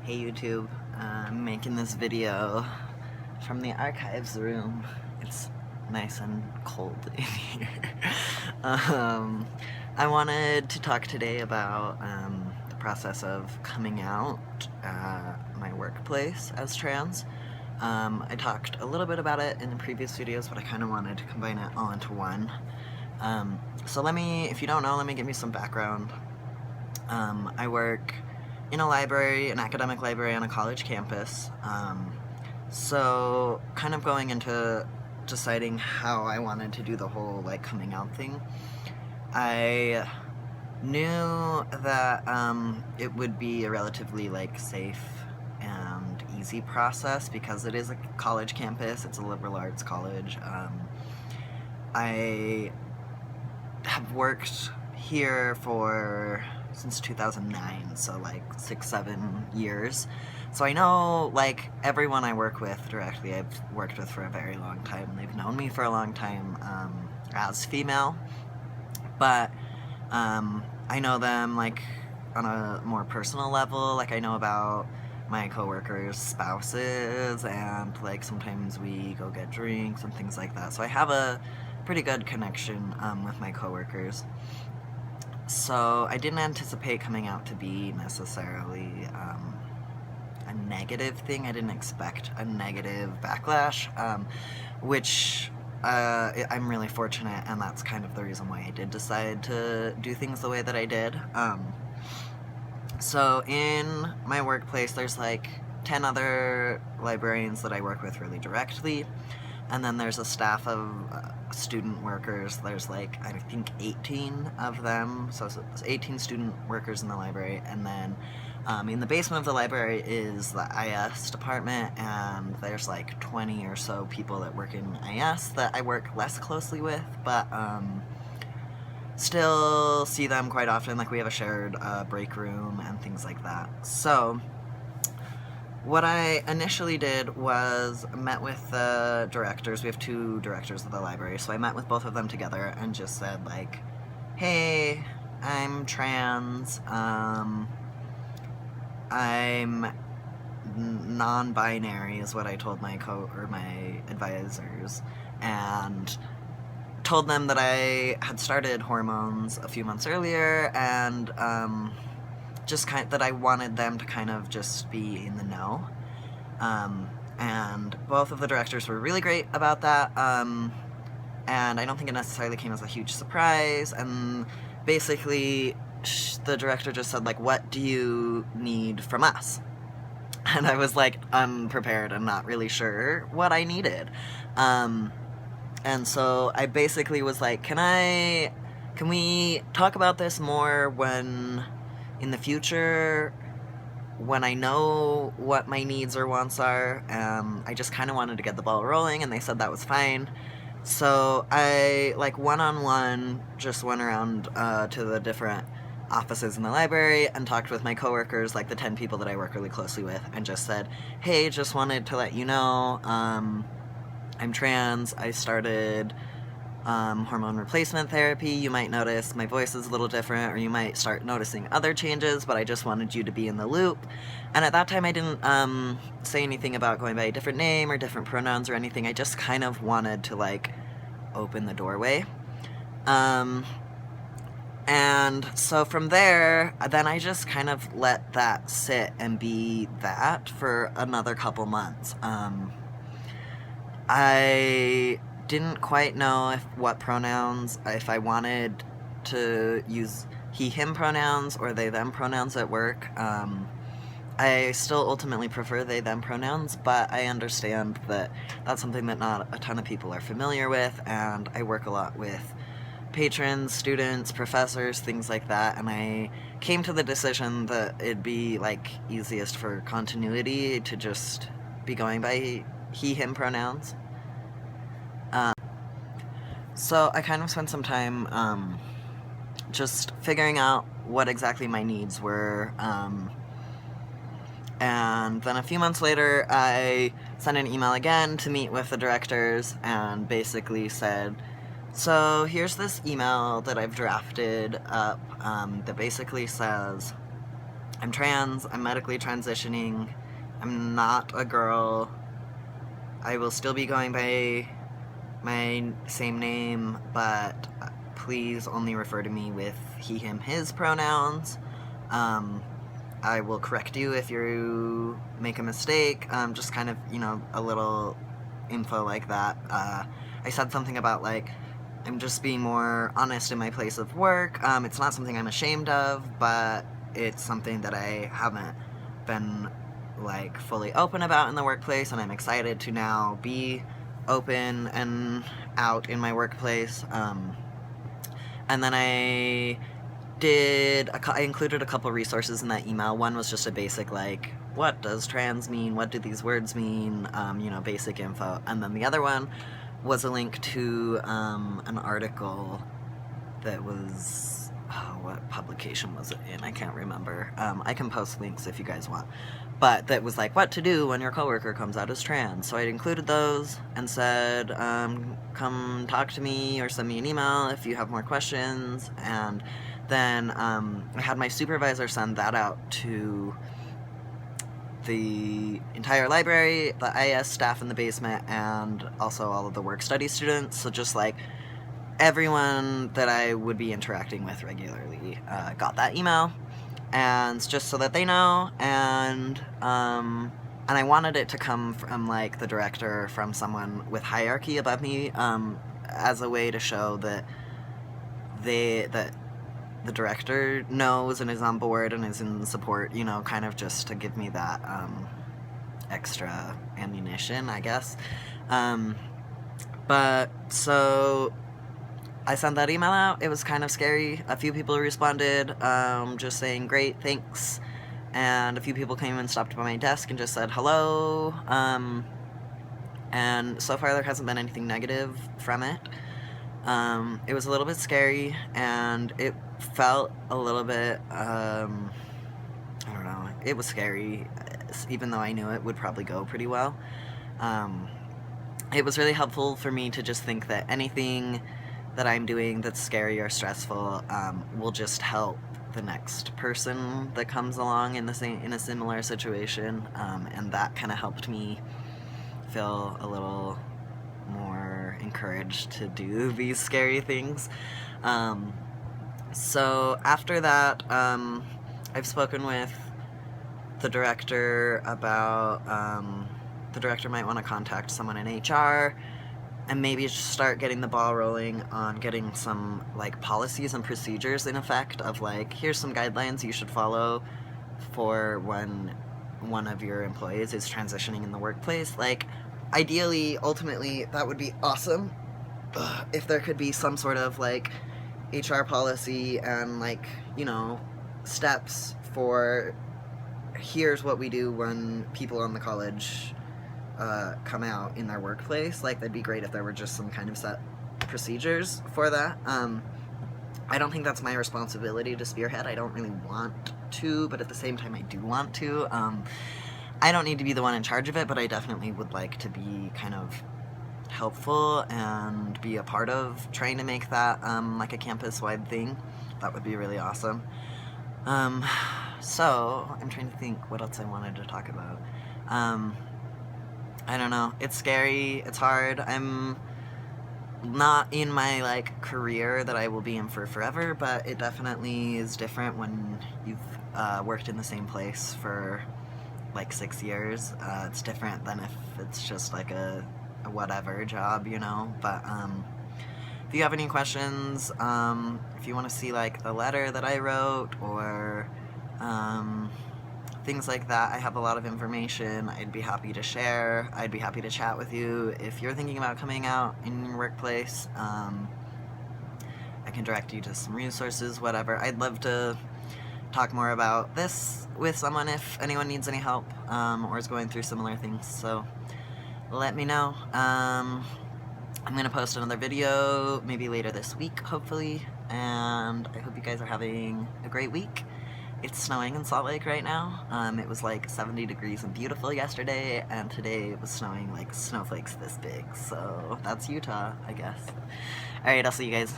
Hey YouTube, I'm making this video from the archives room. It's nice and cold in here. I wanted to talk today about the process of coming out at my workplace as trans. I talked a little bit about it in the previous videos, but I kind of wanted to combine it all into one. So if you don't know, let me give you some background. I work in a library, an academic library on a college campus. So kind of going into deciding how I wanted to do the whole like coming out thing, I knew that it would be a relatively like safe and easy process because it is a college campus, it's a liberal arts college. I have worked here since 2009, so like 6-7 years. So I know like everyone I work with directly, I've worked with for a very long time, and they've known me for a long time as female. But I know them like on a more personal level. Like I know about my coworkers' spouses, and like sometimes we go get drinks and things like that. So I have a pretty good connection with my coworkers. So I didn't anticipate coming out to be necessarily a negative thing. I didn't expect a negative backlash, which I'm really fortunate, and that's kind of the reason why I did decide to do things the way that I did. So in my workplace, there's like 10 other librarians that I work with really directly, and then there's a staff of student workers. There's like, I think 18 of them, so it's 18 student workers in the library, and then in the basement of the library is the IS department, and there's like 20 or so people that work in IS that I work less closely with, but still see them quite often. Like we have a shared break room and things like that. So what I initially did was met with the directors. We have 2 directors of the library, so I met with both of them together and just said like, hey, I'm trans, I'm non-binary is what I told my advisors, and told them that I had started hormones a few months earlier, and that I wanted them to kind of just be in the know. And both of the directors were really great about that, and I don't think it necessarily came as a huge surprise, and basically the director just said like, what do you need from us? And I was like unprepared and not really sure what I needed. And so I basically was like, can we talk about this more in the future, when I know what my needs or wants are? I just kind of wanted to get the ball rolling, and they said that was fine. So I, like, one-on-one just went around to the different offices in the library and talked with my coworkers, like the 10 people that I work really closely with, and just said, hey, just wanted to let you know, I'm trans, I started hormone replacement therapy. You might notice my voice is a little different, or you might start noticing other changes, but I just wanted you to be in the loop. And at that time I didn't say anything about going by a different name or different pronouns or anything. I just kind of wanted to like open the doorway. And so from there, then I just kind of let that sit and be that for another couple months. I didn't quite know what pronouns, if I wanted to use he, him pronouns or they, them pronouns at work. I still ultimately prefer they, them pronouns, but I understand that that's something that not a ton of people are familiar with, and I work a lot with patrons, students, professors, things like that, and I came to the decision that it'd be like easiest for continuity to just be going by he, him pronouns. So I kind of spent some time just figuring out what exactly my needs were, and then a few months later I sent an email again to meet with the directors and basically said, so here's this email that I've drafted up that basically says, I'm trans, I'm medically transitioning, I'm not a girl, I will still be going by my same name, but please only refer to me with he, him, his pronouns. I will correct you if you make a mistake, just kind of, you know, a little info like that. I said something about, like, I'm just being more honest in my place of work. It's not something I'm ashamed of, but it's something that I haven't been, like, fully open about in the workplace, and I'm excited to now be open and out in my workplace. And then I included a couple resources in that email. One was just a basic, like, what does trans mean? What do these words mean? You know, basic info. And then the other one was a link to an article that was, what publication was it in? I can't remember. I can post links if you guys want. But that was like, what to do when your coworker comes out as trans. So I included those and said, come talk to me or send me an email if you have more questions. And then I had my supervisor send that out to the entire library, the IS staff in the basement, and also all of the work study students. So just like everyone that I would be interacting with regularly got that email, and just so that they know. And I wanted it to come from, like, the director, from someone with hierarchy above me, as a way to show that the director knows and is on board and is in support, you know, kind of just to give me that extra ammunition, I guess. But so I sent that email out. It was kind of scary. A few people responded, just saying, great, thanks. And a few people came and stopped by my desk and just said hello. And so far there hasn't been anything negative from it. It was a little bit scary, and it felt a little bit, I don't know, it was scary, even though I knew it would probably go pretty well. It was really helpful for me to just think that anything that I'm doing that's scary or stressful will just help the next person that comes along in a similar situation, and that kind of helped me feel a little more encouraged to do these scary things. So after that, I've spoken with the director about, the director might want to contact someone in HR and maybe just start getting the ball rolling on getting some, like, policies and procedures in effect of, like, here's some guidelines you should follow for when one of your employees is transitioning in the workplace. Like, ideally, ultimately, that would be awesome if there could be some sort of, like, HR policy and, like, you know, steps for here's what we do when people on the college come out in their workplace. Like, that'd be great if there were just some kind of set procedures for that. I don't think that's my responsibility to spearhead. I don't really want to, but at the same time I do want to. I don't need to be the one in charge of it, but I definitely would like to be kind of helpful and be a part of trying to make that like a campus-wide thing. That would be really awesome. So I'm trying to think what else I wanted to talk about. I don't know. It's scary. It's hard. I'm not in my, like, career that I will be in for forever, but it definitely is different when you've worked in the same place for, like, 6 years. It's different than if it's just, like, a whatever job, you know? But, if you have any questions, if you want to see, like, the letter that I wrote, or, things like that, I have a lot of information I'd be happy to share. I'd be happy to chat with you. If you're thinking about coming out in your workplace, I can direct you to some resources, whatever. I'd love to talk more about this with someone if anyone needs any help, or is going through similar things, so let me know. I'm gonna post another video maybe later this week, hopefully, and I hope you guys are having a great week. It's snowing in Salt Lake right now. It was like 70 degrees and beautiful yesterday, and today it was snowing like snowflakes this big, so that's Utah, I guess. Alright, I'll see you guys.